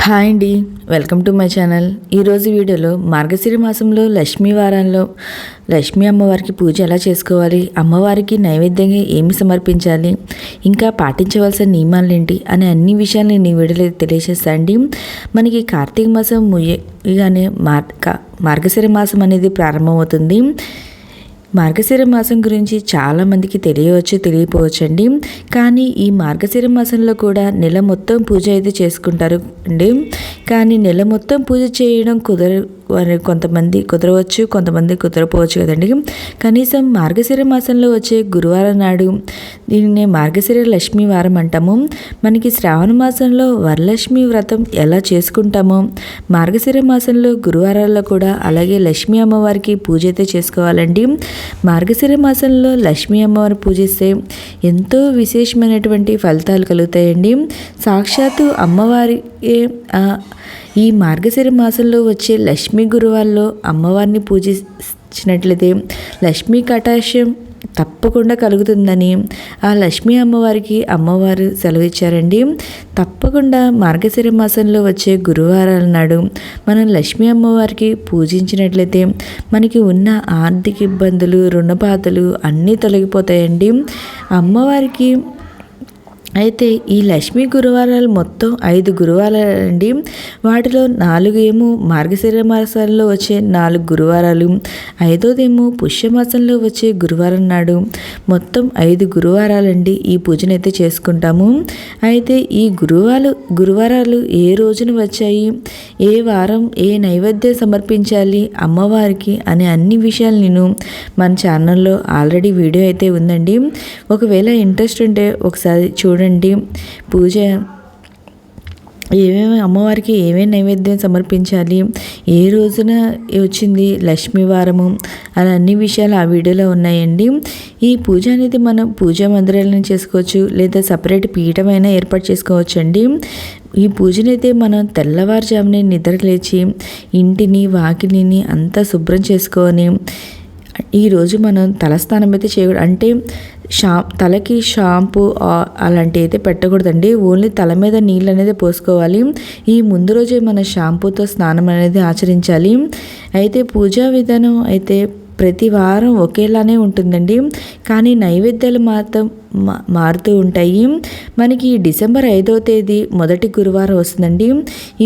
Hi అండి, welcome to my channel. ఈరోజు వీడియోలో మార్గశిర మాసంలో లక్ష్మీ వారాల్లో లక్ష్మీ అమ్మవారికి పూజ ఎలా చేసుకోవాలి, అమ్మవారికి నైవేద్యంగా ఏమి సమర్పించాలి, ఇంకా పాటించవలసిన నియమాలు ఏంటి అనే అన్ని విషయాలు నేను ఈ వీడియోలో తెలియజేస్తాను అండి. మనకి కార్తీక మాసం ముగియగానే మార్గశిర మాసం అనేది ప్రారంభమవుతుంది. మార్గశిర మాసం గురించి చాలామందికి తెలియకపోవచ్చు అండి. కానీ ఈ మార్గశిర మాసంలో కూడా నెల మొత్తం పూజ అయితే చేసుకుంటారు అండి. కానీ నెల మొత్తం పూజ చేయడం కొంతమంది కుదరవచ్చు, కొంతమంది కుదరపోవచ్చు కదండి. కనీసం మార్గశిర మాసంలో వచ్చే గురువారం నాడు దీనిని మార్గశిర లక్ష్మీ వారం అంటాము. మనకి శ్రావణ మాసంలో వరలక్ష్మి వ్రతం ఎలా చేసుకుంటామో మార్గశిర మాసంలో గురువారాల్లో కూడా అలాగే లక్ష్మీ అమ్మవారికి పూజ అయితే చేసుకోవాలండి. మార్గశిర మాసంలో లక్ష్మీ అమ్మవారిని పూజిస్తే ఎంతో విశేషమైనటువంటి ఫలితాలు కలుగుతాయండి. సాక్షాత్తు అమ్మవారి ఈ మార్గశిర మాసంలో వచ్చే లక్ష్మీ గురువాల్లో అమ్మవారిని పూజించినట్లయితే లక్ష్మీ కటాక్షం తప్పకుండా కలుగుతుందని ఆ లక్ష్మీ అమ్మవారికి అమ్మవారు సెలవిచ్చారండి. తప్పకుండా మార్గశిర మాసంలో వచ్చే గురువారాల నాడు మనం లక్ష్మీ అమ్మవారికి పూజించినట్లయితే మనకి ఉన్న ఆర్థిక ఇబ్బందులు, రుణబాధలు అన్నీ తొలగిపోతాయండి. అమ్మవారికి అయితే ఈ లక్ష్మీ గురువారాలు మొత్తం 5 గురువారాలండి. వాటిలో 4 ఏమో మార్గశిర మాసంలో వచ్చే 4 గురువారాలు, 5వదేమో పుష్యమాసంలో వచ్చే గురువారం నాడు మొత్తం 5 గురువారాలండి ఈ పూజనైతే చేసుకుంటాము. అయితే ఈ గురువారాలు ఏ రోజున వచ్చాయి, ఏ వారం ఏ నైవేద్యం సమర్పించాలి అమ్మవారికి అనే అన్ని విషయాలు నేను మన ఛానల్లో ఆల్రెడీ వీడియో అయితే ఉందండి. ఒకవేళ ఇంట్రెస్ట్ ఉంటే ఒకసారి చూడండి. పూజ అమ్మవారికి ఏమేమి నైవేద్యం సమర్పించాలి, ఏ రోజున వచ్చింది లక్ష్మీ వారము అలా అన్ని విషయాలు ఆ వీడియోలో ఉన్నాయండి. ఈ పూజ అనేది మనం పూజా మందిరాలను చేసుకోవచ్చు, లేదా సపరేట్ పీఠమైనా ఏర్పాటు చేసుకోవచ్చు అండి. ఈ పూజనైతే మనం తెల్లవారుజామునే నిద్రకు లేచి ఇంటిని వాకిలిని అంతా శుభ్రం చేసుకొని ఈరోజు మనం తలస్నానం అయితే చేయకూడదు. అంటే తలకి షాంపూ అలాంటివి అయితే పెట్టకూడదండి. ఓన్లీ తల మీద నీళ్ళు అనేది పోసుకోవాలి. ఈ ముందు రోజే మన షాంపూతో స్నానం అనేది ఆచరించాలి. అయితే పూజా విధానం అయితే ప్రతి వారం ఒకేలానే ఉంటుందండి. కానీ నైవేద్యాలు మాత్రం మారుతూ ఉంటాయి. మనకి డిసెంబర్ 5వ తేదీ మొదటి గురువారం వస్తుందండి.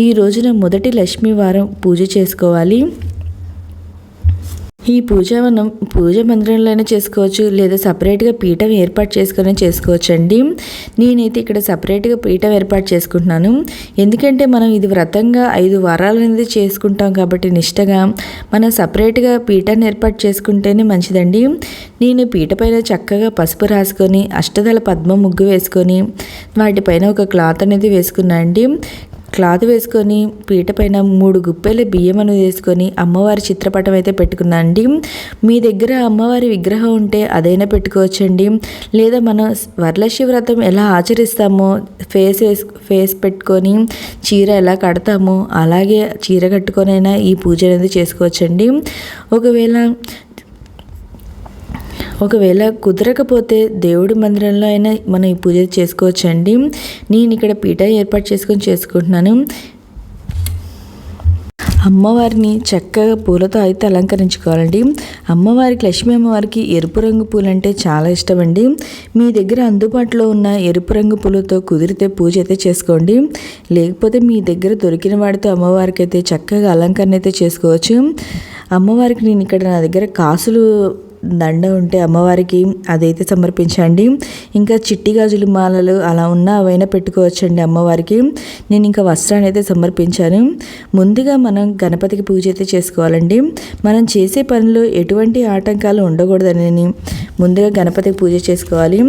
ఈ రోజున మొదటి లక్ష్మీ వారం పూజ చేసుకోవాలి. ఈ పూజ మనం పూజ మందిరంలోనే చేసుకోవచ్చు, లేదా సపరేట్గా పీఠం ఏర్పాటు చేసుకొని చేసుకోవచ్చు అండి. నేనైతే ఇక్కడ సపరేట్గా పీఠం ఏర్పాటు చేసుకుంటున్నాను. ఎందుకంటే మనం ఇది వ్రతంగా 5 వారాలు అనేది చేసుకుంటాం కాబట్టి నిష్టగా మనం సపరేట్గా పీఠాన్ని ఏర్పాటు చేసుకుంటేనే మంచిదండి. నేను పీట పైన చక్కగా పసుపు రాసుకొని అష్టదళ పద్మ ముగ్గు వేసుకొని వాటిపైన ఒక క్లాత్ అనేది వేసుకున్నా అండి. క్లాత్ వేసుకొని పీట పైన 3 గుప్పెల బియ్యం అనేది వేసుకొని అమ్మవారి చిత్రపటం అయితే పెట్టుకున్నాను అండి. మీ దగ్గర అమ్మవారి విగ్రహం ఉంటే అదైనా పెట్టుకోవచ్చండి. లేదా మనం వరలక్ష్మి వ్రతం ఎలా ఆచరిస్తామో ఫేస్ పెట్టుకొని చీర ఎలా కడతామో అలాగే చీర కట్టుకొనైనా ఈ పూజ అనేది చేసుకోవచ్చండి. ఒకవేళ కుదరకపోతే దేవుడి మందిరంలో అయినా మనం ఈ పూజ చేసుకోవచ్చండి. నేను ఇక్కడ పీఠ ఏర్పాటు చేసుకుంటున్నాను. అమ్మవారిని చక్కగా పూలతో అయితే అలంకరించుకోవాలండి. అమ్మవారికి లక్ష్మీ అమ్మవారికి ఎరుపు రంగు పూలు అంటే చాలా ఇష్టం అండి. మీ దగ్గర అందుబాటులో ఉన్న ఎరుపు రంగు పూలతో కుదిరితే పూజ అయితే చేసుకోండి. లేకపోతే మీ దగ్గర దొరికిన వాటితో అమ్మవారికి అయితే చక్కగా అలంకరణ అయితే చేసుకోవచ్చు. అమ్మవారికి నేను ఇక్కడ నా దగ్గర కాసులు దండ ఉంటే అమ్మవారికి అదైతే సమర్పించండి. ఇంకా చిట్టి గాజులు మాలలు అలా ఉన్నా అవైనా పెట్టుకోవచ్చండి అమ్మవారికి. నేను ఇంకా వస్త్రాన్ని అయితే సమర్పించాను. ముందుగా మనం గణపతికి పూజ అయితే చేసుకోవాలండి. మనం చేసే పనిలో ఎటువంటి ఆటంకాలు ఉండకూడదని ముందుగా గణపతికి పూజ చేసుకోవాలి.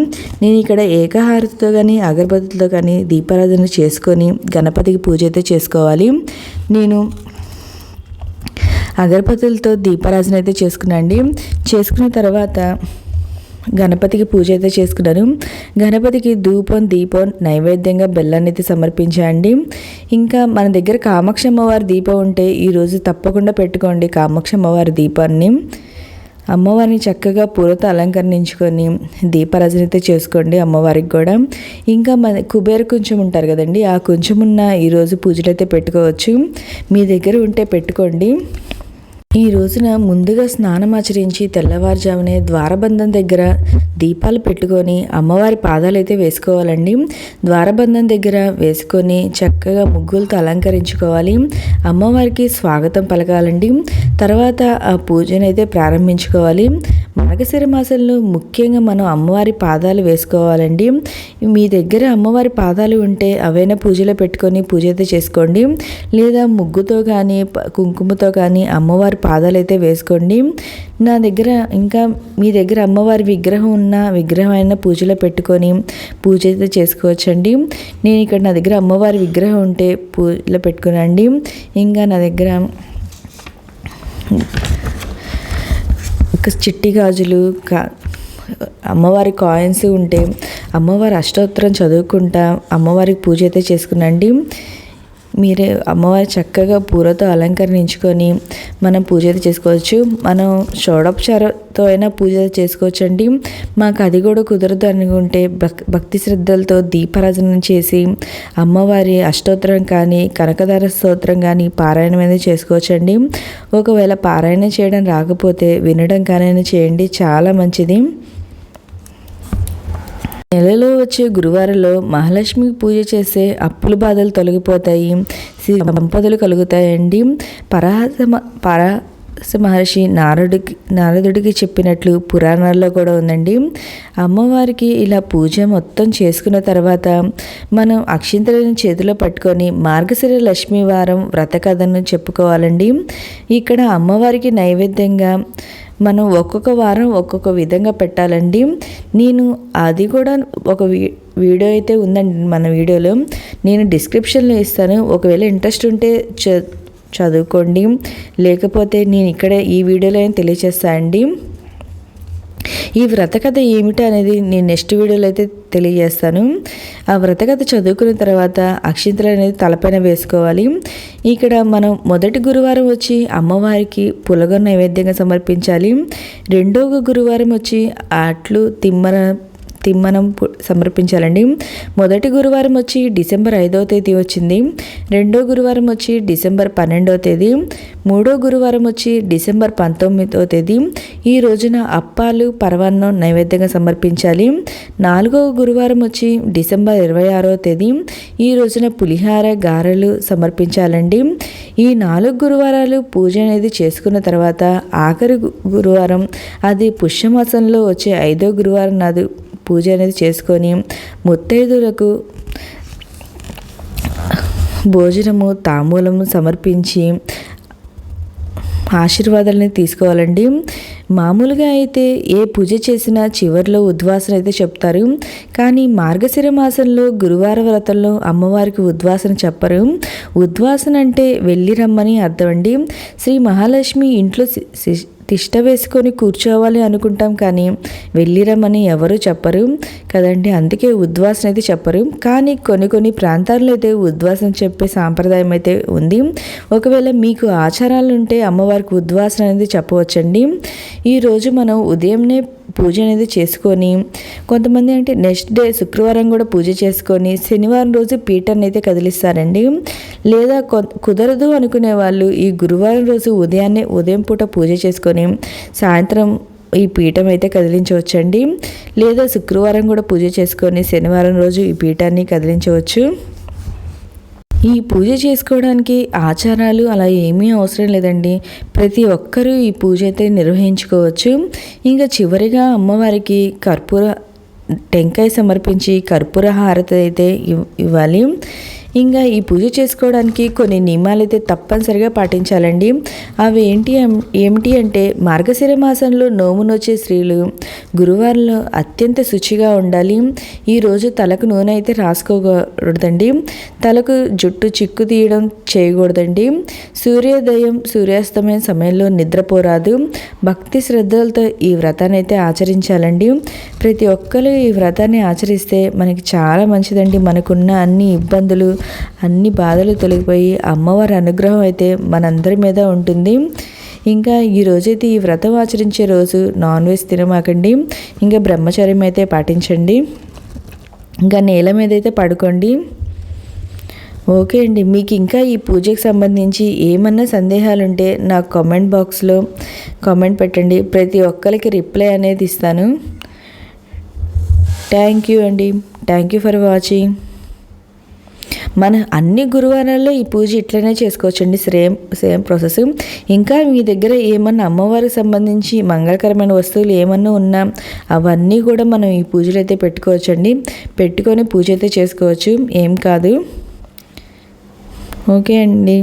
నేను ఇక్కడ ఏకహారతితో కానీ అగరబత్తులతో కానీ దీపారాధన చేసుకొని గణపతికి పూజ అయితే చేసుకోవాలి. నేను అగరబత్తులతో దీపారాధన అయితే చేసుకున్నాండి. చేసుకున్న తర్వాత గణపతికి పూజ అయితే చేసుకున్నాను. గణపతికి ధూపం దీపం నైవేద్యంగా బెల్లాన్ని అయితే సమర్పించండి. ఇంకా మన దగ్గర కామాక్షి అమ్మవారి దీపం ఉంటే ఈరోజు తప్పకుండా పెట్టుకోండి కామాక్షి అమ్మవారి దీపాన్ని. అమ్మవారిని చక్కగా పూలతో అలంకరించుకొని దీపారాధన అయితే చేసుకోండి అమ్మవారికి కూడా. ఇంకా మన కుబేర కొంచెం ఉంటారు కదండి, ఆ కొంచెం ఉన్న ఈరోజు పూజలు అయితే పెట్టుకోవచ్చు, మీ దగ్గర ఉంటే పెట్టుకోండి. ఈ రోజున ముందుగా స్నానం ఆచరించి తెల్లవారుజామునే ద్వారబంధం దగ్గర దీపాలు పెట్టుకొని అమ్మవారి పాదాలు అయితే వేసుకోవాలండి. ద్వారబంధం దగ్గర వేసుకొని చక్కగా ముగ్గులతో అలంకరించుకోవాలి, అమ్మవారికి స్వాగతం పలకాలండి. తర్వాత ఆ పూజను అయితే ప్రారంభించుకోవాలి. మార్గశిర మాసంలో ముఖ్యంగా మనం అమ్మవారి పాదాలు వేసుకోవాలండి. మీ దగ్గర అమ్మవారి పాదాలు ఉంటే అవైనా పూజలో పెట్టుకొని పూజ అయితే చేసుకోండి, లేదా ముగ్గుతో కానీ కుంకుమతో కానీ అమ్మవారి పాదాలు అయితే వేసుకోండి. నా దగ్గర ఇంకా మీ దగ్గర అమ్మవారి విగ్రహం ఉన్న విగ్రహం అయినా పూజలో పెట్టుకొని పూజ అయితే చేసుకోవచ్చండి. నేను ఇక్కడ నా దగ్గర అమ్మవారి విగ్రహం ఉంటే పూజలో పెట్టుకునండి. ఇంకా నా దగ్గర చిట్టి గాజులు అమ్మవారి కాయిన్స్ ఉంటే అమ్మవారి అష్టోత్తరం చదువుకుంటా అమ్మవారికి పూజ అయితే చేసుకునండి. మీరే అమ్మవారి చక్కగా పూలతో అలంకరించుకొని మనం పూజ అయితే చేసుకోవచ్చు. మనం షోడోపచారంతో అయినా పూజ చేసుకోవచ్చు అండి. మాకు అది కూడా కుదరదు అనుకుంటే భక్తి శ్రద్ధలతో దీపారాధన చేసి అమ్మవారి అష్టోత్తరం కానీ కనకదార స్తోత్రం కానీ పారాయణం అనేది చేసుకోవచ్చండి. ఒకవేళ పారాయణ చేయడం రాకపోతే వినడం కానీ చేయండి, చాలా మంచిది. నెలలో వచ్చే గురువారంలో మహాలక్ష్మికి పూజ చేస్తే అప్పుల బాధలు తొలగిపోతాయి, సంపదలు కలుగుతాయండి. పరాశర మహర్షి నారదుడికి చెప్పినట్లు పురాణాల్లో కూడా ఉందండి. అమ్మవారికి ఇలా పూజ మొత్తం చేసుకున్న తర్వాత మనం అక్షింతలను చేతిలో పట్టుకొని మార్గశిర లక్ష్మీ వారం వ్రత కథను చెప్పుకోవాలండి. ఇక్కడ అమ్మవారికి నైవేద్యంగా మనం ఒక్కొక్క వారం ఒక్కొక్క విధంగా పెట్టాలండి. నేను అది కూడా ఒక వీడియో అయితే ఉందండి మన వీడియోలో, నేను డిస్క్రిప్షన్లో ఇస్తాను, ఒకవేళ ఇంట్రెస్ట్ ఉంటే చదువుకోండి, లేకపోతే నేను ఇక్కడ ఈ వీడియోలో తెలియజేస్తాను అండి. ఈ వ్రతకథ ఏమిటి అనేది నేను నెక్స్ట్ వీడియోలో అయితే తెలియజేస్తాను. ఆ వ్రతకథ చదువుకున్న తర్వాత అక్షింతలు అనేది తలపైన వేసుకోవాలి. ఇక్కడ మనం మొదటి గురువారం వచ్చి అమ్మవారికి పులగం నైవేద్యంగా సమర్పించాలి. రెండవ గురువారం వచ్చి అట్లు తిమ్మనం సమర్పించాలండి. మొదటి గురువారం వచ్చి డిసెంబర్ 5వ తేదీ వచ్చింది, రెండో గురువారం వచ్చి డిసెంబర్ 12వ తేదీ, మూడో గురువారం వచ్చి డిసెంబర్ 19వ తేదీ. ఈ రోజున అప్పాలు పరవాన్నం నైవేద్యంగా సమర్పించాలి. నాలుగవ గురువారం వచ్చి డిసెంబర్ 26వ తేదీ. ఈ రోజున పులిహార గారెలు సమర్పించాలండి. ఈ 4 గురువారాలు పూజ అనేది చేసుకున్న తర్వాత ఆఖరి గురువారం, అది పుష్యమాసంలో వచ్చే 5వ గురువారం నాడు పూజ అనేది చేసుకొని ముత్తైదులకు భోజనము తాంబూలము సమర్పించి ఆశీర్వాదాలని తీసుకోవాలండి. మామూలుగా అయితే ఏ పూజ చేసినా చివరిలో ఉద్వాసన అయితే చెప్తారు, కానీ మార్గశిర మాసంలో గురువార వ్రతంలో అమ్మవారికి ఉద్వాసన చెప్పరు. ఉద్వాసన అంటే వెళ్ళి రమ్మని అర్థం అండి. శ్రీ మహాలక్ష్మి ఇంట్లో తిష్ట వేసుకొని కూర్చోవాలి అనుకుంటాం, కానీ వెళ్ళిరమ్మని ఎవరు చెప్పరు కదండి, అందుకే ఉద్వాసన అయితే చెప్పరు. కానీ కొన్ని ప్రాంతాల్లో అయితే ఉద్వాసన చెప్పే సాంప్రదాయం అయితే ఉంది. ఒకవేళ మీకు ఆచారాలు ఉంటే అమ్మవారికి ఉద్వాసన అనేది చెప్పవచ్చండి. ఈరోజు మనం ఉదయంనే పూజ అనేది చేసుకొని, కొంతమంది అంటే నెక్స్ట్ డే శుక్రవారం కూడా పూజ చేసుకొని శనివారం రోజు పీఠాన్ని అయితే కదిలిస్తారండి. లేదా కుదరదు అనుకునే వాళ్ళు ఈ గురువారం రోజు ఉదయం పూట పూజ చేసుకొని సాయంత్రం ఈ పీఠం అయితే కదిలించవచ్చండి. లేదా శుక్రవారం కూడా పూజ చేసుకొని శనివారం రోజు ఈ పీఠాన్ని కదిలించవచ్చు. ఈ పూజ చేసుకోవడానికి ఆచారాలు అలా ఏమీ అవసరం లేదండి, ప్రతి ఒక్కరూ ఈ పూజ అయితే నిర్వహించుకోవచ్చు. ఇంకా చివరిగా అమ్మవారికి టెంకాయ సమర్పించి కర్పూర హారతి అయితే ఇవ్వాలి. ఇంకా ఈ పూజ చేసుకోవడానికి కొన్ని నియమాలు అయితే తప్పనిసరిగా పాటించాలండి. అవి ఏమిటి అంటే మార్గశిర మాసంలో నోమునొచ్చే స్త్రీలు గురువారంలో అత్యంత శుచిగా ఉండాలి. ఈరోజు తలకు నూనె అయితే రాసుకోకూడదండి, తలకు జుట్టు చిక్కు తీయడం చేయకూడదండి, సూర్యోదయం సూర్యాస్తమయం సమయంలో నిద్రపోరాదు. భక్తి శ్రద్ధలతో ఈ వ్రతాన్ని అయితే ఆచరించాలండి. ప్రతి ఒక్కరు ఈ వ్రతాన్ని ఆచరిస్తే మనకి చాలా మంచిదండి. మనకున్న అన్ని ఇబ్బందులు అన్ని బాధలు తొలగిపోయి అమ్మవారి అనుగ్రహం అయితే మనందరి మీద ఉంటుంది. ఇంకా ఈరోజైతే ఈ వ్రతం ఆచరించే రోజు నాన్ వెజ్ తినమాకండి, ఇంకా బ్రహ్మచర్యం అయితే పాటించండి, ఇంకా నేల మీద అయితే పడుకోండి. ఓకే అండి, మీకు ఇంకా ఈ పూజకి సంబంధించి ఏమన్నా సందేహాలు ఉంటే నాకు కామెంట్ బాక్స్లో కామెంట్ పెట్టండి, ప్రతి ఒక్కరికి రిప్లై అనేది ఇస్తాను. థ్యాంక్ యూ అండి, థ్యాంక్ యూ ఫర్ వాచింగ్. మన అన్ని గురువారాల్లో ఈ పూజ ఇట్లనే చేసుకోవచ్చండి, సేమ్ ప్రాసెస్. ఇంకా మీ దగ్గర ఏమన్నా అమ్మవారికి సంబంధించి మంగళకరమైన వస్తువులు ఏమన్నా ఉన్నా అవన్నీ కూడా మనం ఈ పూజలు అయితే పెట్టుకోవచ్చండి, పెట్టుకొని పూజ అయితే చేసుకోవచ్చు, ఏం కాదు. ఓకే అండి.